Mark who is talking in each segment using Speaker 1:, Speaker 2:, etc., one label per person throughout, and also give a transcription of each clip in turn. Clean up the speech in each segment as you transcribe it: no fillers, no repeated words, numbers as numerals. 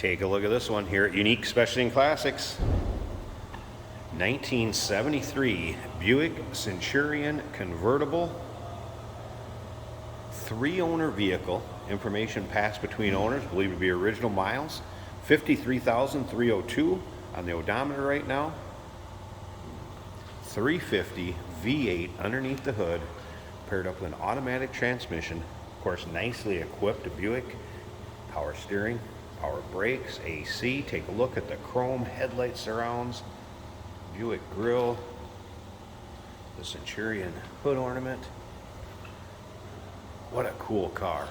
Speaker 1: Take a look at this one here at Unique Specialty and Classics. 1973 Buick Centurion Convertible. 3-owner vehicle. Information passed between owners, believed to be original miles. 53,302 on the odometer right now. 350 V8 underneath the hood, paired up with an automatic transmission. Of course, nicely equipped, a Buick. Power steering, power brakes, AC. Take a look at the chrome headlight surrounds, Buick grille, the Centurion hood ornament. What a cool car.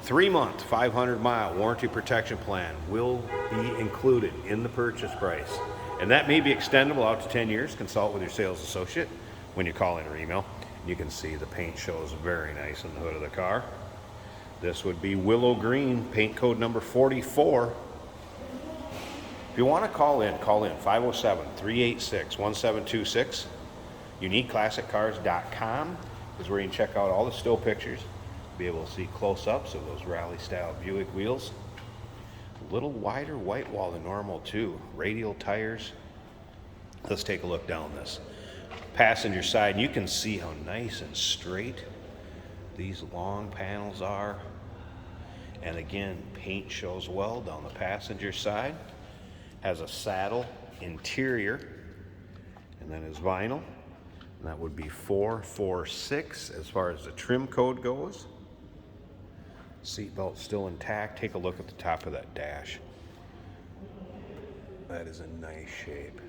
Speaker 1: 3-month, 500-mile warranty protection plan will be included in the purchase price. And that may be extendable out to 10 years. Consult with your sales associate when you call in or email. You can see the paint shows very nice in the hood of the car. This would be willow green, paint code number 44. If you want to call in 507-386-1726. UniqueClassicCars.com is where you can check out all the still pictures. Be able to see close-ups of those rally-style Buick wheels. A little wider white wall than normal too. Radial tires. Let's take a look down this passenger side. You can see how nice and straight these long panels are. And again, paint shows well down the passenger side. Has a saddle interior, and then is vinyl. And that would be 446 as far as the trim code goes. Seatbelt still intact. Take a look at the top of that dash. That is in nice shape.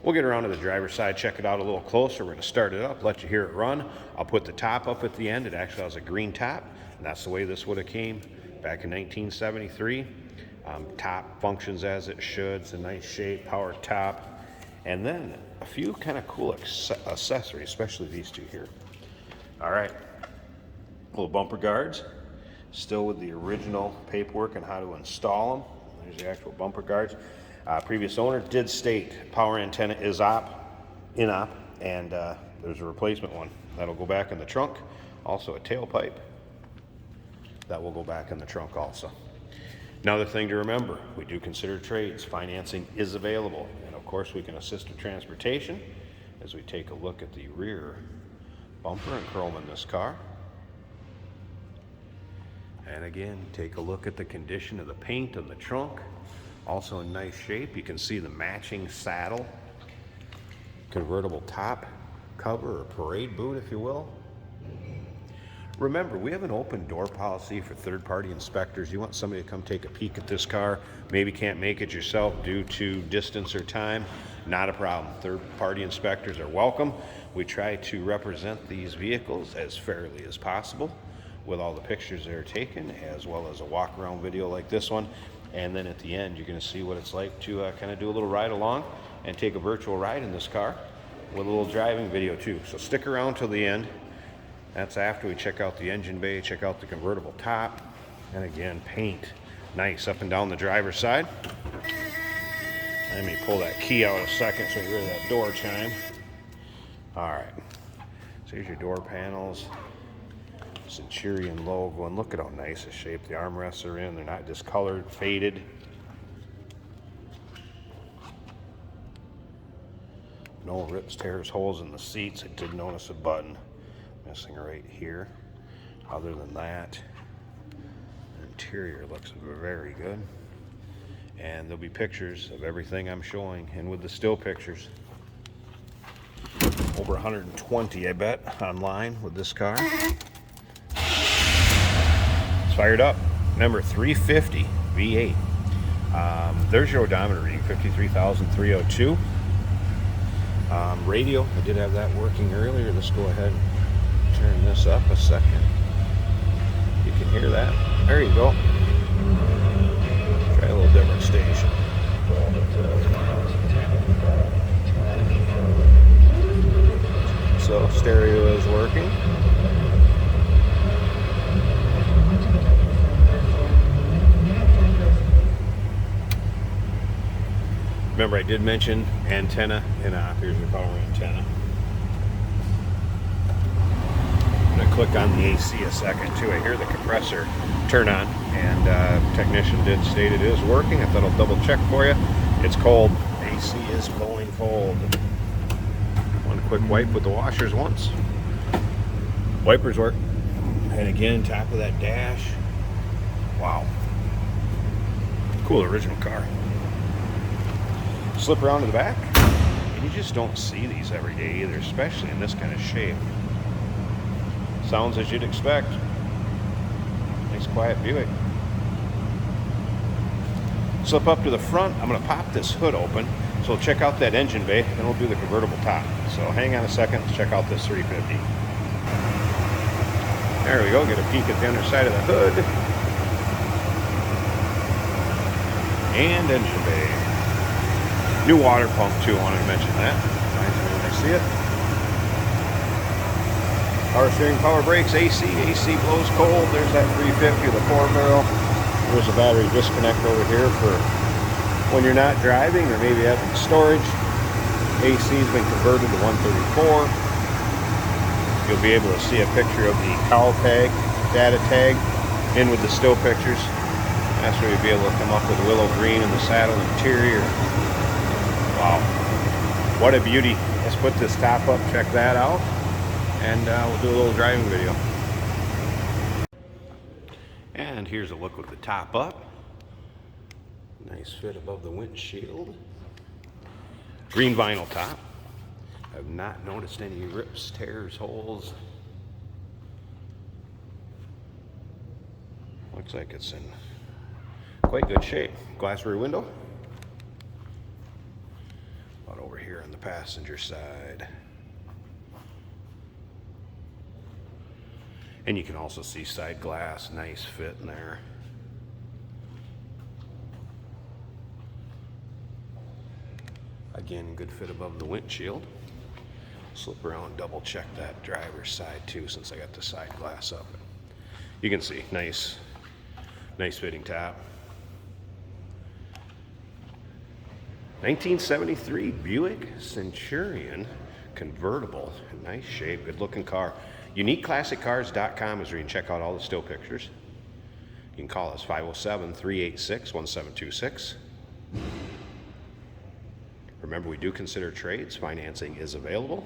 Speaker 1: We'll get around to the driver's side, check it out a little closer. We're going to start it up, let you hear it run. I'll put the top up at the end. It actually has a green top, and that's the way this would have came back in 1973. Top functions as it should. It's a nice shape, power top. And then a few kind of cool accessories, especially these two here. All right, little bumper guards, still with the original paperwork on how to install them. There's the actual bumper guards. Previous owner did state power antenna is in-op, and there's a replacement one. That'll go back in the trunk. Also a tailpipe. That will go back in the trunk also. Another thing to remember, we do consider trades. Financing is available. And of course, we can assist with transportation as we take a look at the rear bumper and chrome in this car. And again, take a look at the condition of the paint on the trunk. Also in nice shape. You can see the matching saddle, convertible top cover or parade boot, if you will. Remember, we have an open door policy for third-party inspectors. You want somebody to come take a peek at this car, maybe can't make it yourself due to distance or time, not a problem. Third-party inspectors are welcome. We try to represent these vehicles as fairly as possible with all the pictures that are taken, as well as a walk-around video like this one. And then at the end, you're going to see what it's like to kind of do a little ride along and take a virtual ride in this car with a little driving video too. So stick around till the end. That's after we check out the engine bay, check out the convertible top, and again, paint nice up and down the driver's side. Let me pull that key out a second so you hear that door chime. All right, so here's your door panels. Centurion logo, and look at how nice the shape the armrests are in. They're not discolored, faded. No rips, tears, holes in the seats. I did notice a button missing right here. Other than that, the interior looks very good. And there'll be pictures of everything I'm showing, and with the still pictures. Over 120, I bet, online with this car. It's fired up. Number 350 V8. There's your odometer reading, 53,302. Radio, I did have that working earlier. Let's go ahead and turn this up a second. You can hear that. There you go. Try a little different station. So stereo is working. Remember, I did mention antenna and here's your power antenna. I'm going to click on the AC a second too. I hear the compressor turn on. and technician did state it is working. I thought I'll double check for you. It's cold. AC is blowing cold. One quick wipe with the washers once. Wipers work. And again, top of that dash. Wow. Cool original car. Slip around to the back. And you just don't see these every day either, especially in this kind of shape. Sounds as you'd expect. Nice quiet Buick. Slip up to the front. I'm going to pop this hood open. So check out that engine bay, then we'll do the convertible top. So hang on a second, let's check out this 350. There we go, get a peek at the underside of the hood. And engine bay. New water pump too, I wanted to mention that. Nice when I see it. Power steering, power brakes, AC. AC blows cold. There's that 350 with a 4-barrel. There's a battery disconnect over here for when you're not driving or maybe having storage. AC's been converted to 134. You'll be able to see a picture of the cowl tag, data tag, in with the still pictures. That's where you'll be able to come up with willow green in the saddle interior. Wow, what a beauty. Let's put this top up, check that out, and we'll do a little driving video. And here's a look with the top up. Nice fit above the windshield. Green vinyl top. I've not noticed any rips, tears, holes. Looks like it's in quite good shape. Glass rear window. About over here on the passenger side. And you can also see side glass, nice fit in there. Again, good fit above the windshield. Slip around, double check that driver's side too, since I got the side glass up. You can see, nice fitting top. 1973 Buick Centurion convertible, nice shape, good looking car. UniqueClassicCars.com is where you can check out all the still pictures. You can call us 507-386-1726. Remember, we do consider trades. Financing is available.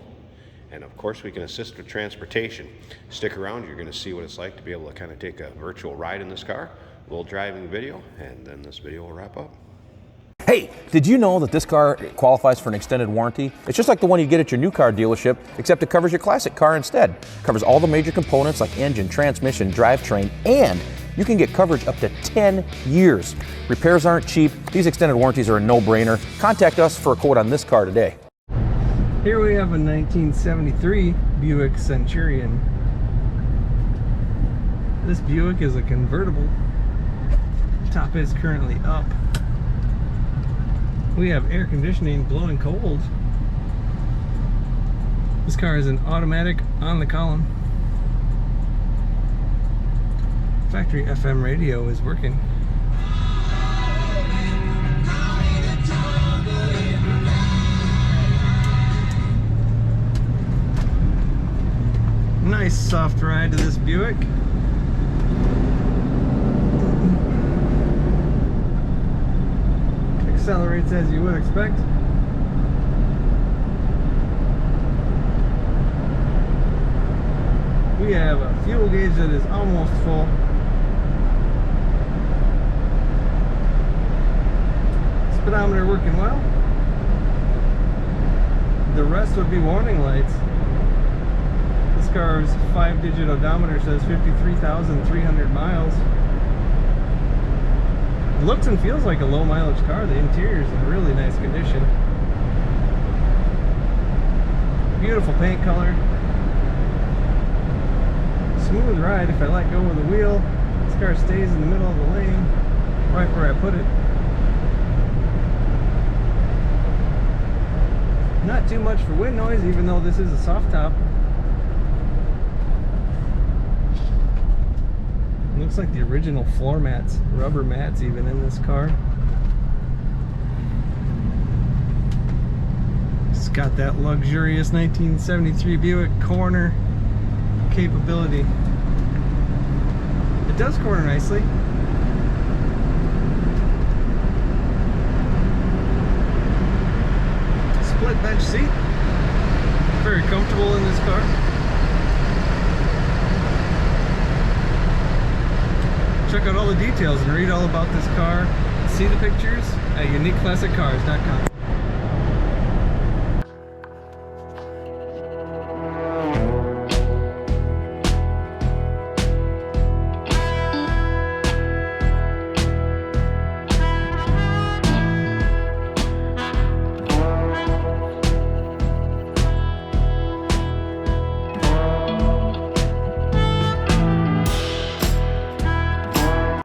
Speaker 1: And of course, we can assist with transportation. Stick around, you're going to see what it's like to be able to kind of take a virtual ride in this car. A little driving video, and then this video will wrap up.
Speaker 2: Hey, did you know that this car qualifies for an extended warranty? It's just like the one you get at your new car dealership, except it covers your classic car instead. It covers all the major components like engine, transmission, drivetrain, and you can get coverage up to 10 years. Repairs aren't cheap. These extended warranties are a no-brainer. Contact us for a quote on this car today.
Speaker 3: Here we have a 1973 Buick Centurion. This Buick is a convertible. Top is currently up. We have air conditioning, blowing cold. This car is an automatic on the column. Factory FM radio is working. Nice soft ride to this Buick. Accelerates as you would expect. We have a fuel gauge that is almost full. Speedometer working well. The rest would be warning lights. This car's 5-digit odometer says 53,300 miles. It looks and feels like a low mileage car. The interior is in really nice condition. Beautiful paint color. Smooth ride if I let go of the wheel. This car stays in the middle of the lane, right where I put it. Not too much for wind noise, even though this is a soft top. Looks like the original floor mats, rubber mats even in this car. It's got that luxurious 1973 Buick corner capability. It does corner nicely. split bench seat. Very comfortable in this car. Check out all the details and read all about this car. See the pictures at uniqueclassiccars.com.